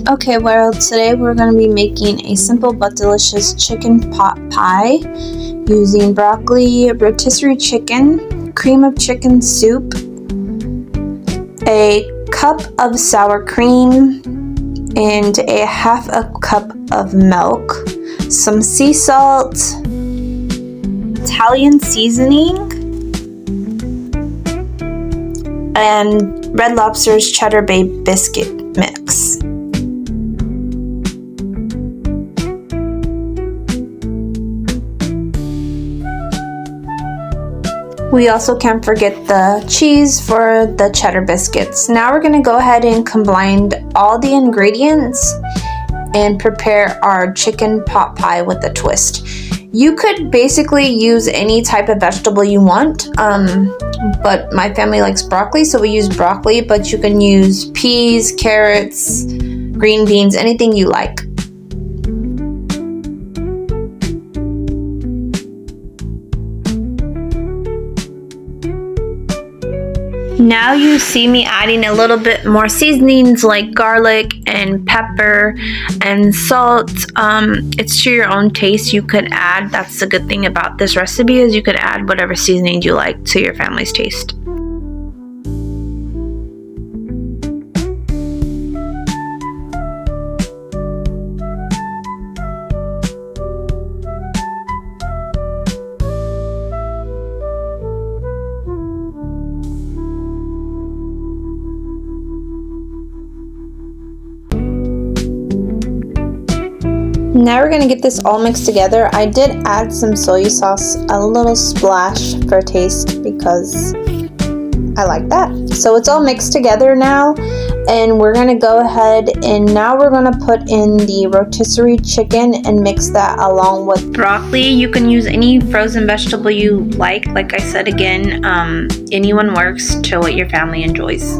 Okay, well, today we're going to be making a simple but delicious chicken pot pie using broccoli, rotisserie chicken, cream of chicken soup, a cup of sour cream, and a half a cup of milk, some sea salt, Italian seasoning, and Red Lobster's Cheddar Bay biscuit mix. We also can't forget the cheese for the cheddar biscuits. Now we're going to go ahead and combine all the ingredients and prepare our chicken pot pie with a twist. You could basically use any type of vegetable you want, but my family likes broccoli, so we use broccoli, but you can use peas, carrots, green beans, anything you like. Now you see me adding a little bit more seasonings like garlic and pepper and salt. It's to your own taste. You could add, that's the good thing about this recipe, is you could add whatever seasoning you like to your family's taste. Now we're going to get this all mixed together. I did add some soy sauce, a little splash for taste because I like that. So it's all mixed together now, and we're going to go ahead and now we're going to put in the rotisserie chicken and mix that along with broccoli. You can use any frozen vegetable you like. Like I said again, anyone works to what your family enjoys.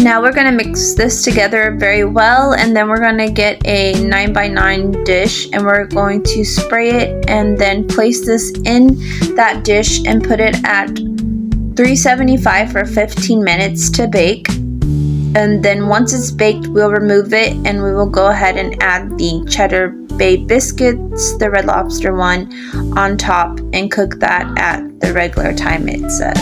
Now we're going to mix this together very well, and then we're going to get a 9x9 dish and we're going to spray it and then place this in that dish and put it at 375 for 15 minutes to bake. And then once it's baked, we'll remove it and we will go ahead and add the Cheddar Bay biscuits, the Red Lobster one, on top and cook that at the regular time it says.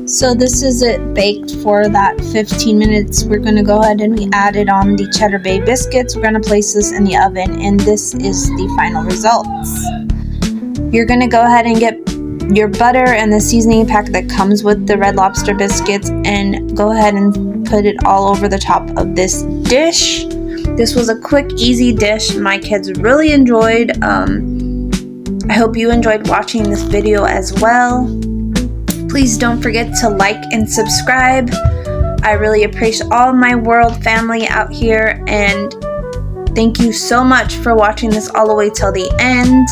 So this is it baked for that 15 minutes. We're going to go ahead and we added on the Cheddar Bay biscuits. We're going to place this in the oven, and this is the final results. You're going to go ahead and get your butter and the seasoning pack that comes with the Red Lobster biscuits and go ahead and put it all over the top of this dish. This was a quick, easy dish my kids really enjoyed. I hope you enjoyed watching this video as well. Please don't forget to like and subscribe. I really appreciate all my world family out here, and thank you so much for watching this all the way till the end.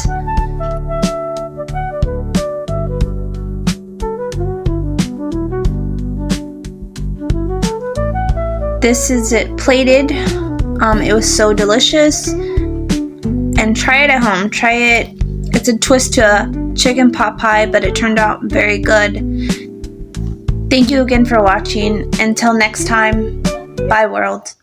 This is it plated. It was so delicious, and try it at home. Try it. It's a twist to a chicken pot pie, but it turned out very good. Thank you again for watching. Until next time, bye world.